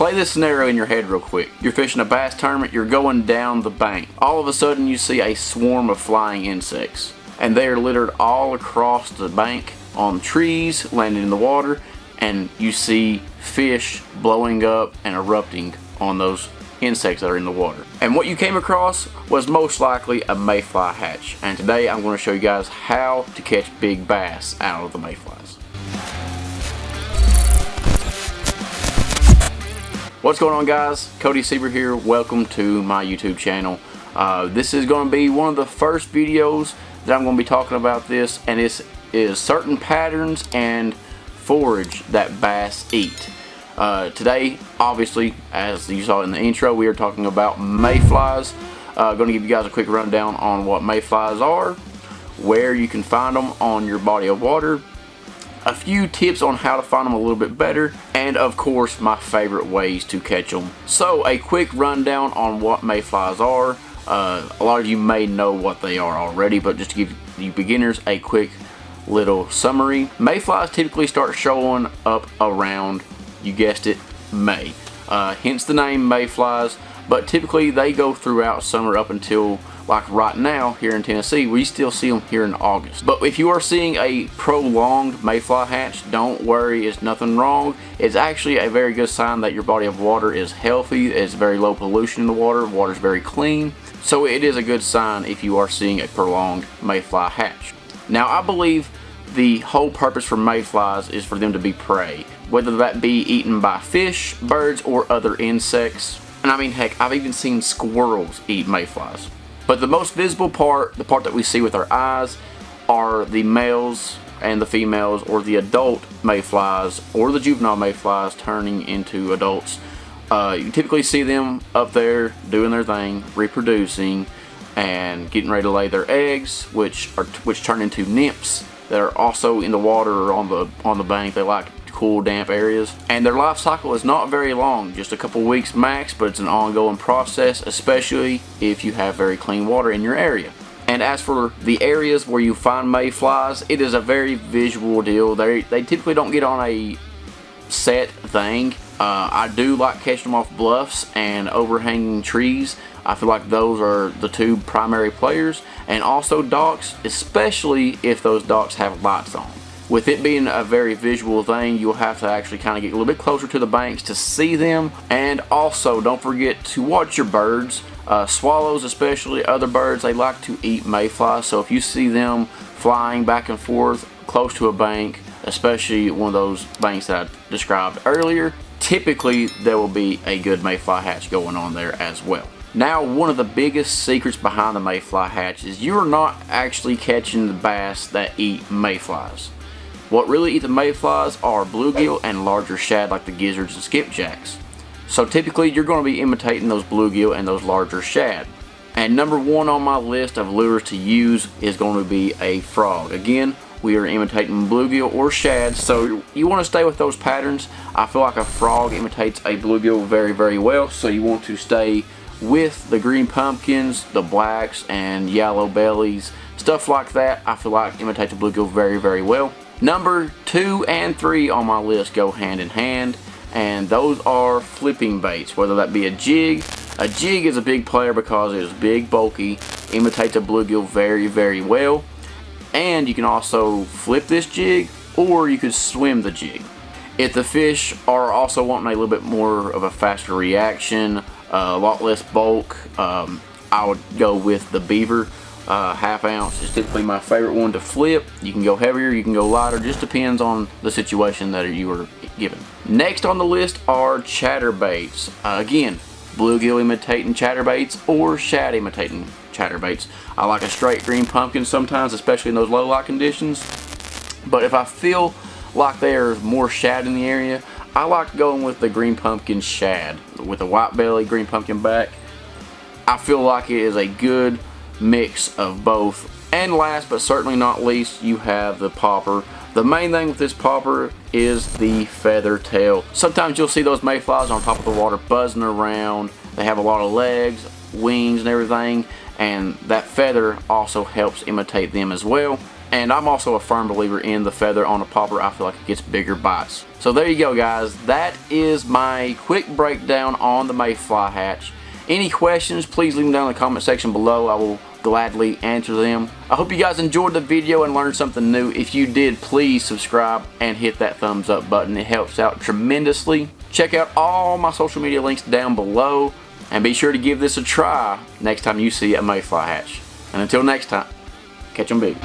Play this scenario in your head real quick. You're fishing a bass tournament, you're going down the bank. All of a sudden you see a swarm of flying insects, and they are littered all across the bank on trees, landing in the water, and you see fish blowing up and erupting on those insects that are in the water. And what you came across was most likely a mayfly hatch. And today I'm going to show you guys how to catch big bass out of the mayflies. What's going on, guys? Cody here. Welcome to my YouTube channel. This is going to be one of the first videos that I'm going to be talking about this, and this is certain patterns and forage that bass eat. Today, obviously, as you saw in the intro, we are talking about mayflies. Going to give you guys a quick rundown on what mayflies are, where you can find them on your body of water, a few tips on how to find them a little bit better, and of course my favorite ways to catch them. So a quick rundown on what mayflies are. A lot of you may know what they are already, but just to give you beginners a quick little summary. Mayflies typically start showing up around, you guessed it, May. Hence the name mayflies, but typically they go throughout summer up until, like right now here in Tennessee, we still see them here in August. But if you are seeing a prolonged mayfly hatch, don't worry, it's nothing wrong. It's actually a very good sign that your body of water is healthy. It's very low pollution in the water. Water's very clean. So it is a good sign if you are seeing a prolonged mayfly hatch. Now, I believe the whole purpose for mayflies is for them to be prey, whether that be eaten by fish, birds, or other insects. And I mean, heck, I've even seen squirrels eat mayflies. But the most visible part, the part that we see with our eyes, are the males and the females, or the adult mayflies or the juvenile mayflies turning into adults. You typically see them up there doing their thing, reproducing and getting ready to lay their eggs, which turn into nymphs that are also in the water or on the bank. They like cool, damp areas, and their life cycle is not very long, just a couple weeks max, but it's an ongoing process, especially if you have very clean water in your area. And as for the areas where you find mayflies, it is a very visual deal. They typically don't get on a set thing. I do like catching them off bluffs and overhanging trees. I feel like those are the two primary players, and also docks, especially if those docks have lights on. With it being a very visual thing, you'll have to actually kind of get a little bit closer to the banks to see them. And also, don't forget to watch your birds. Swallows, especially, other birds, they like to eat mayflies. So if you see them flying back and forth close to a bank, especially one of those banks that I described earlier, typically there will be a good mayfly hatch going on there as well. Now, one of the biggest secrets behind the mayfly hatch is you're not actually catching the bass that eat mayflies. What really eat the mayflies are bluegill and larger shad like the gizzards and skipjacks. So typically you're going to be imitating those bluegill and those larger shad. And number one on my list of lures to use is going to be a frog. Again, we are imitating bluegill or shad, so you want to stay with those patterns. I feel like a frog imitates a bluegill very, very well, so you want to stay with the green pumpkins, the blacks and yellow bellies, stuff like that. I feel like imitates a bluegill very, very well. Number 2 and 3 on my list go hand in hand, and those are flipping baits, whether that be a jig. A jig is a big player because it is big, bulky, imitates a bluegill very, very well. And you can also flip this jig, or you could swim the jig. If the fish are also wanting a little bit more of a faster reaction, a lot less bulk, I would go with the beaver. Half ounce is typically my favorite one to flip. You can go heavier, you can go lighter, just depends on the situation that you were given. Next on the list are chatterbaits. Again, bluegill imitating chatterbaits or shad imitating chatterbaits. I like a straight green pumpkin sometimes, especially in those low light conditions. But if I feel like there's more shad in the area, I like going with the green pumpkin shad with the white belly, green pumpkin back. I feel like it is a good mix of both. And last but certainly not least, you have the popper. The main thing with this popper is the feather tail. Sometimes you'll see those mayflies on top of the water buzzing around. They have a lot of legs, wings and everything, and that feather also helps imitate them as well. And I'm also a firm believer in the feather on a popper. I feel like it gets bigger bites. So there you go, guys. That is my quick breakdown on the Mayfly hatch. Any questions, please leave them down in the comment section below. I will gladly answer them. I hope you guys enjoyed the video and learned something new. If you did, please subscribe and hit that thumbs up button. It helps out tremendously. Check out all my social media links down below, and be sure to give this a try next time you see a Mayfly hatch. And until next time, catch 'em big.